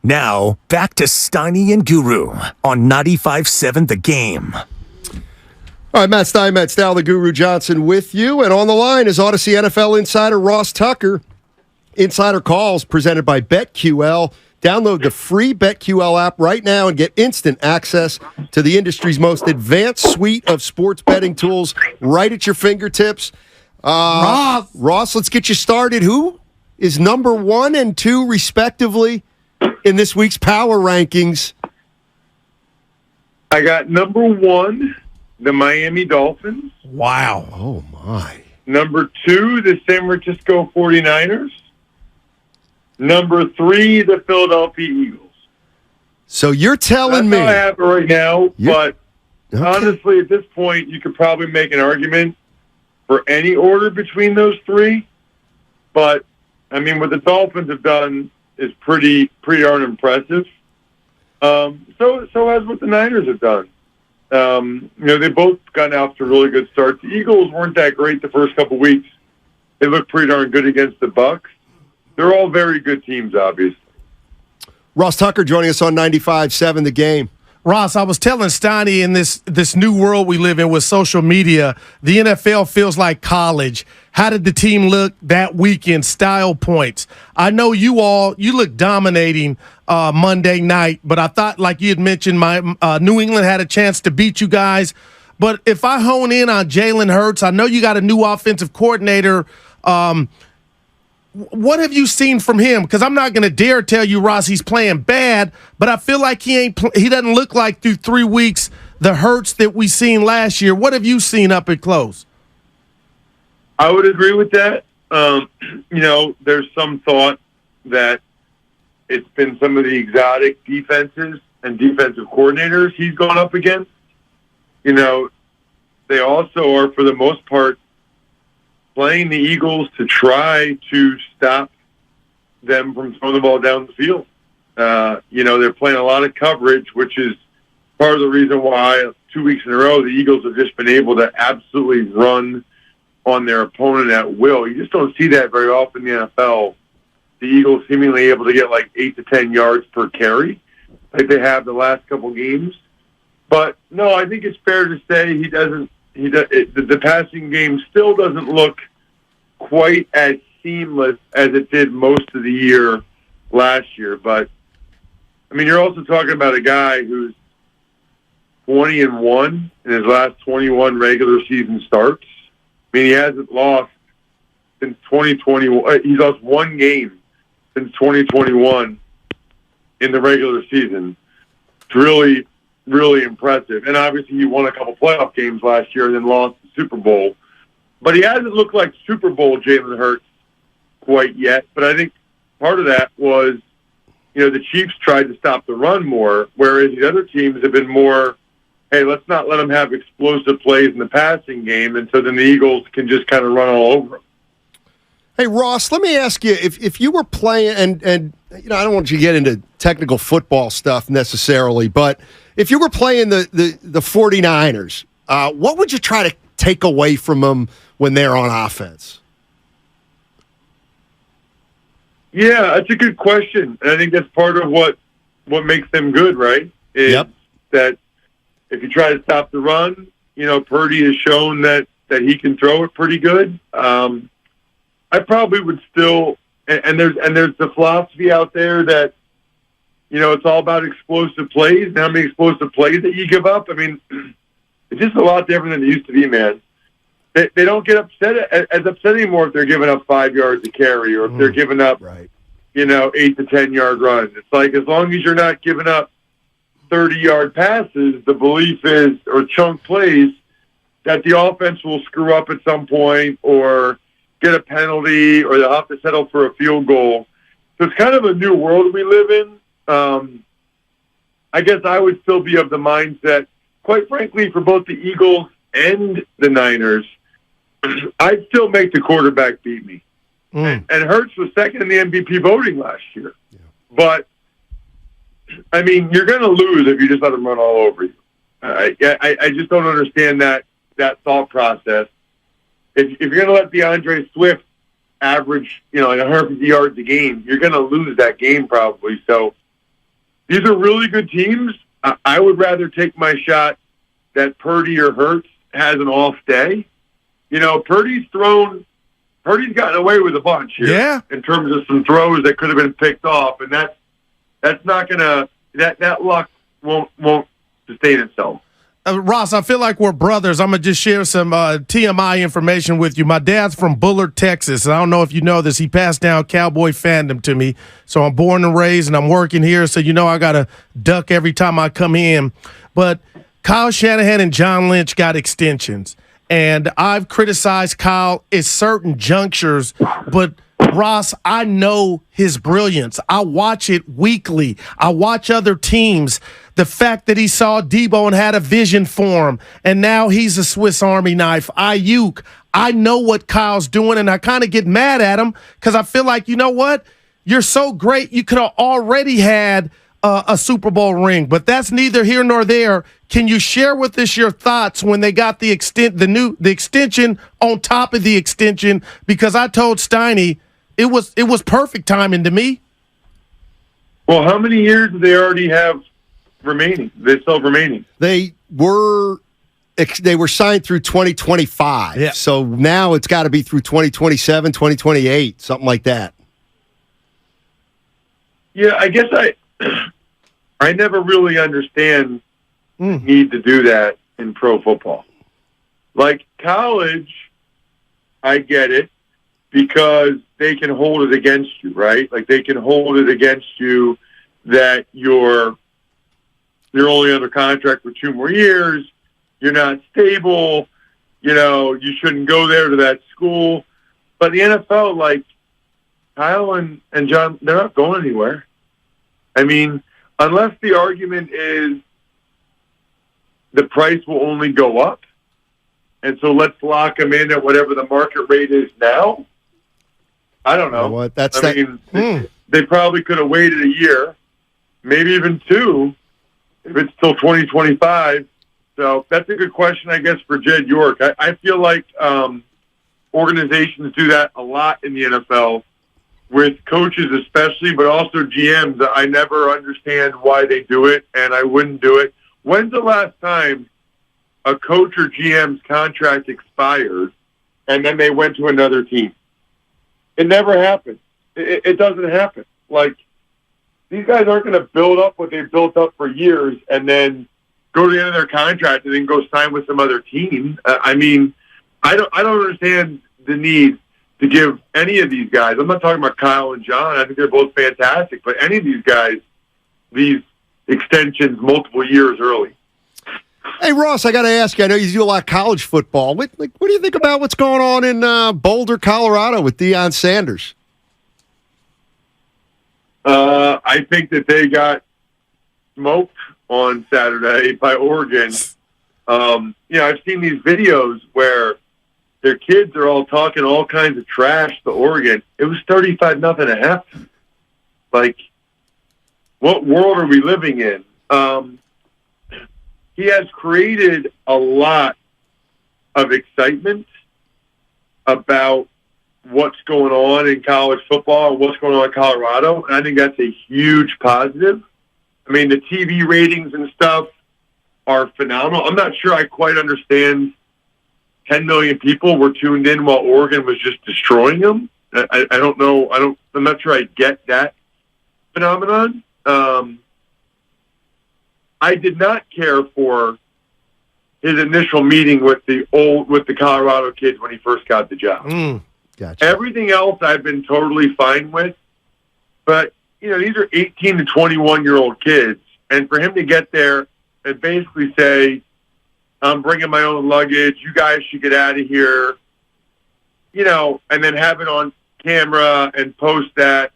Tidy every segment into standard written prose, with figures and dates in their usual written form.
Now, back to Steiny and Guru on 95.7 The Game. All right, Matt Stein, Matt Stal, the Guru Johnson with you. And on the line is Audacy NFL insider Ross Tucker. Insider Calls presented by BetQL. Download the free BetQL app right now and get instant access to the industry's most advanced suite of sports betting tools right at your fingertips. Ross, let's get you started. Who is number 1 and 2, respectively, in this week's power rankings? I got number 1, the Miami Dolphins. Wow. Oh, my. Number 2, the San Francisco 49ers. Number 3, the Philadelphia Eagles. So you're telling me. That's how I have it right now, but honestly, at this point, you could probably make an argument for any order between those 3. But, I mean, what the Dolphins have done is pretty darn impressive. So has what the Niners have done. They both gotten off to really good starts. The Eagles weren't that great the first couple weeks. They looked pretty darn good against the Bucs. They're all very good teams, obviously. Ross Tucker joining us on 95.7 The Game. Ross, I was telling Steiny, in this new world we live in with social media, the NFL feels like college. How did the team look that weekend? Style points. I know you look dominating Monday night, but I thought, like you had mentioned, New England had a chance to beat you guys. But if I hone in on Jalen Hurts, I know you got a new offensive coordinator. What have you seen from him? Because I'm not going to dare tell you, Ross, he's playing bad, but I feel like he doesn't look like through 3 weeks the Hurts that we seen last year. What have you seen up at close? I would agree with that. There's some thought that it's been some of the exotic defenses and defensive coordinators he's gone up against. They also are, for the most part, playing the Eagles to try to stop them from throwing the ball down the field. They're playing a lot of coverage, which is part of the reason why 2 weeks in a row the Eagles have just been able to absolutely run on their opponent at will. You just don't see that very often in the NFL. The Eagles seemingly able to get like 8 to 10 yards per carry, like they have the last couple games. But no, I think it's fair to say the passing game still doesn't look quite as seamless as it did most of the year last year. But, I mean, you're also talking about a guy who's 20-1 in his last 21 regular season starts. I mean, he hasn't lost since 2021. He's lost 1 game since 2021 in the regular season. It's really, really impressive. And obviously he won a couple playoff games last year and then lost the Super Bowl. But he hasn't looked like Super Bowl Jalen Hurts quite yet. But I think part of that was, the Chiefs tried to stop the run more, whereas the other teams have been more, hey, let's not let them have explosive plays in the passing game, and so then the Eagles can just kind of run all over them. Hey, Ross, let me ask you, if you were playing, and I don't want you to get into technical football stuff necessarily, but if you were playing the 49ers, what would you try to take away from them when they're on offense? Yeah, that's a good question. And I think that's part of what makes them good, right? Is that if you try to stop the run, Purdy has shown that he can throw it pretty good. I probably would still, and there's the philosophy out there that, it's all about explosive plays and how many explosive plays that you give up. I mean, it's just a lot different than it used to be, man. They don't get as upset anymore if they're giving up 5 yards a carry or if they're giving up, 8 to 10 yard runs. It's like, as long as you're not giving up 30-yard passes, the belief is, or chunk plays, that the offense will screw up at some point or get a penalty or they'll have to settle for a field goal. So it's kind of a new world we live in. I guess I would still be of the mindset, quite frankly, for both the Eagles and the Niners, I'd still make the quarterback beat me. And Hurts was second in the MVP voting last year. Yeah. But, I mean, you're going to lose if you just let them run all over you. I just don't understand that thought process. If you're going to let DeAndre Swift average, like 150 yards a game, you're going to lose that game probably. So these are really good teams. I would rather take my shot that Purdy or Hurts has an off day. You know, Purdy's gotten away with a bunch here in terms of some throws that could have been picked off, and that's not gonna that luck won't sustain itself. Ross, I feel like we're brothers. I'm going to just share some TMI information with you. My dad's from Bullard, Texas. And I don't know if you know this. He passed down Cowboy fandom to me. So I'm born and raised, and I'm working here. So, I got to duck every time I come in. But Kyle Shanahan and John Lynch got extensions. And I've criticized Kyle at certain junctures, but Ross, I know his brilliance. I watch it weekly. I watch other teams. The fact that he saw Debo and had a vision for him, and now he's a Swiss Army knife. Ayuk, I know what Kyle's doing, and I kind of get mad at him because I feel like, you know what? You're so great. You could have already had a Super Bowl ring, but that's neither here nor there. Can you share with us your thoughts when they got the extension on top of the extension? Because I told Steiny it was perfect timing to me. Well, how many years do they already have remaining? They still have remaining. They were signed through 2025. Yeah. So now it's got to be through 2027, 2028, something like that. Yeah, I guess I never really understand the need to do that in pro football. Like college, I get it because they can hold it against you, right? Like they can hold it against you that you're only under contract for 2 more years. You're not stable. You shouldn't go there to that school. But the NFL, like Kyle and John, they're not going anywhere. I mean, unless the argument is the price will only go up, and so let's lock them in at whatever the market rate is now. I don't know. What? They probably could have waited a year, maybe even 2, if it's till 2025. So that's a good question, I guess, for Jed York. I feel like organizations do that a lot in the NFL with coaches especially, but also GMs. I never understand why they do it, and I wouldn't do it. When's the last time a coach or GM's contract expired and then they went to another team? It never happens. It doesn't happen. Like, these guys aren't going to build up what they've built up for years and then go to the end of their contract and then go sign with some other team. I mean, I don't understand the need to give any of these guys. I'm not talking about Kyle and John. I think they're both fantastic, but any of these guys, these extensions multiple years early. Hey, Ross, I got to ask you, I know you do a lot of college football. What do you think about what's going on in Boulder, Colorado with Deion Sanders? I think that they got smoked on Saturday by Oregon. I've seen these videos where their kids are all talking all kinds of trash to Oregon. It was 35-0 at halftime. Like, what world are we living in? He has created a lot of excitement about what's going on in college football and what's going on in Colorado, and I think that's a huge positive. I mean, the TV ratings and stuff are phenomenal. I'm not sure I quite understand 10 million people were tuned in while Oregon was just destroying them. I don't know. I'm not sure I get that phenomenon. I did not care for his initial meeting with the Colorado kids when he first got the job. Gotcha. Everything else I've been totally fine with, but these are 18 to 21-year-old kids, and for him to get there and basically say, "I'm bringing my own luggage. You guys should get out of here," and then have it on camera and post that.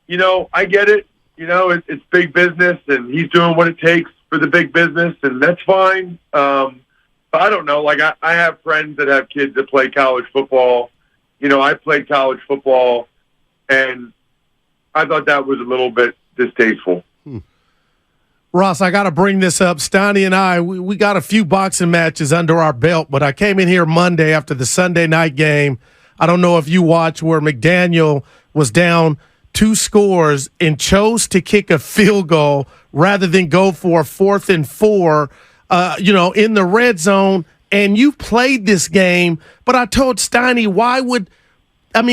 I get it. It's big business, and he's doing what it takes for the big business, and that's fine. But I don't know. Like, I have friends that have kids that play college football. I played college football, and I thought that was a little bit distasteful. Ross, I got to bring this up. Steiny and I, we got a few boxing matches under our belt, but I came in here Monday after the Sunday night game. I don't know if you watched where McDaniel was down 2 scores and chose to kick a field goal rather than go for a 4th and 4, in the red zone. And you played this game, but I told Steiny,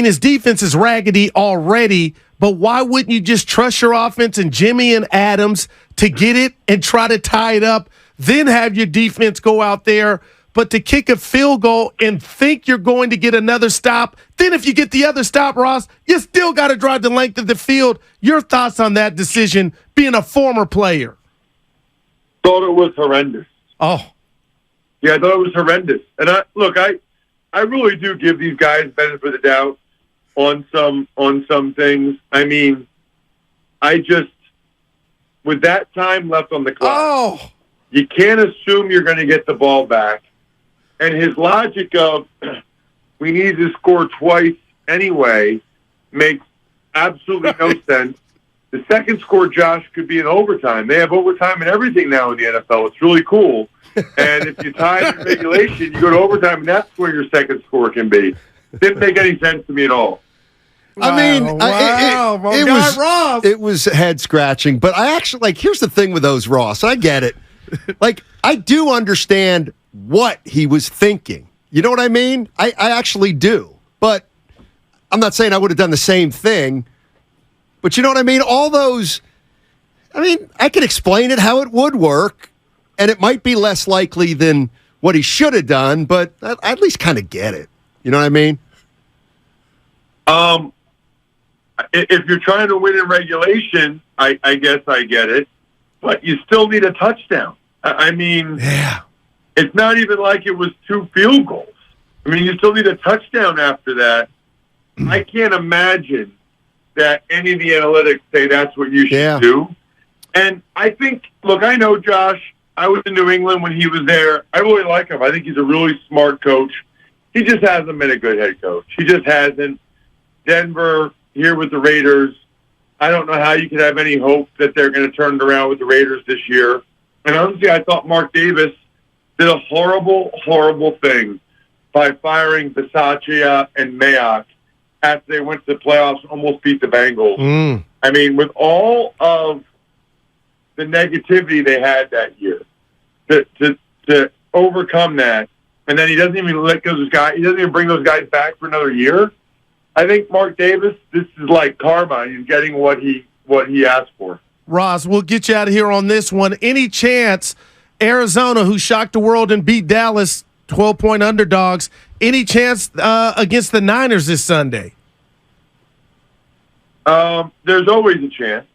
his defense is raggedy already, but why wouldn't you just trust your offense and Jimmy and Adams to get it and try to tie it up, then have your defense go out there? But to kick a field goal and think you're going to get another stop, then if you get the other stop, Ross, you still got to drive the length of the field. Your thoughts on that decision, being a former player? Thought it was horrendous. Oh. Yeah, I thought it was horrendous. And I really do give these guys benefit of the doubt on some things. I mean, with that time left on the clock, you can't assume you're going to get the ball back. And his logic of we need to score twice anyway makes absolutely no sense. The second score, Josh, could be in overtime. They have overtime and everything now in the NFL. It's really cool. And if you tie it in regulation, you go to overtime, and that's where your second score can be. Didn't make any sense to me at all. It was head scratching, but I actually here's the thing with those, Ross. I get it. I do understand what he was thinking. You know what I mean? I actually do. But I'm not saying I would have done the same thing. But you know what I mean? All those, I can explain it how it would work, and it might be less likely than what he should have done, but I at least kind of get it. You know what I mean? If you're trying to win in regulation, I guess I get it, but you still need a touchdown. It's not even like it was 2 field goals. You still need a touchdown after that. I can't imagine that any of the analytics say that's what you should do. And I think, I know Josh. I was in New England when he was there. I really like him. I think he's a really smart coach. He just hasn't been a good head coach. He just hasn't. Denver, here with the Raiders, I don't know how you could have any hope that they're going to turn it around with the Raiders this year. And honestly, I thought Mark Davis did a horrible, horrible thing by firing Bisaccia and Mayock after they went to the playoffs and almost beat the Bengals. With all of the negativity they had that year, to overcome that, and then he doesn't even let go of those guys. He doesn't even bring those guys back for another year. I think Mark Davis, this is like karma. He's getting what he asked for. Ross, we'll get you out of here on this one. Any chance Arizona, who shocked the world and beat Dallas, 12-point underdogs, any chance against the Niners this Sunday? There's always a chance.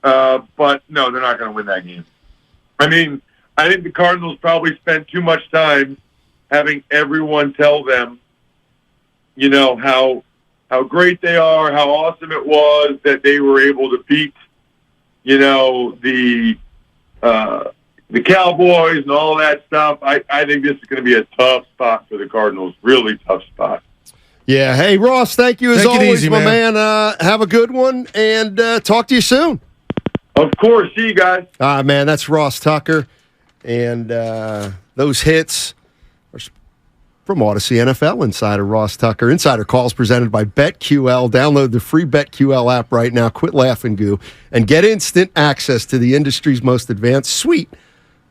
But no, they're not going to win that game. I think the Cardinals probably spent too much time having everyone tell them, how great they are, how awesome it was that they were able to beat, the Cowboys and all that stuff. I think this is going to be a tough spot for the Cardinals. Really tough spot. Yeah. Hey, Ross, thank you as always, easy, my man. Have a good one, and talk to you soon. Of course. See you guys. Man, that's Ross Tucker. And those hits are from Audacy NFL Insider Ross Tucker. Insider calls presented by BetQL. Download the free BetQL app right now. Quit laughing, Goo, and get instant access to the industry's most advanced suite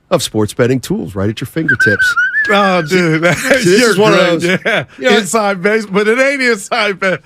of sports betting tools right at your fingertips. Oh, dude. This is one of those. Yeah. Inside base, but it ain't inside base.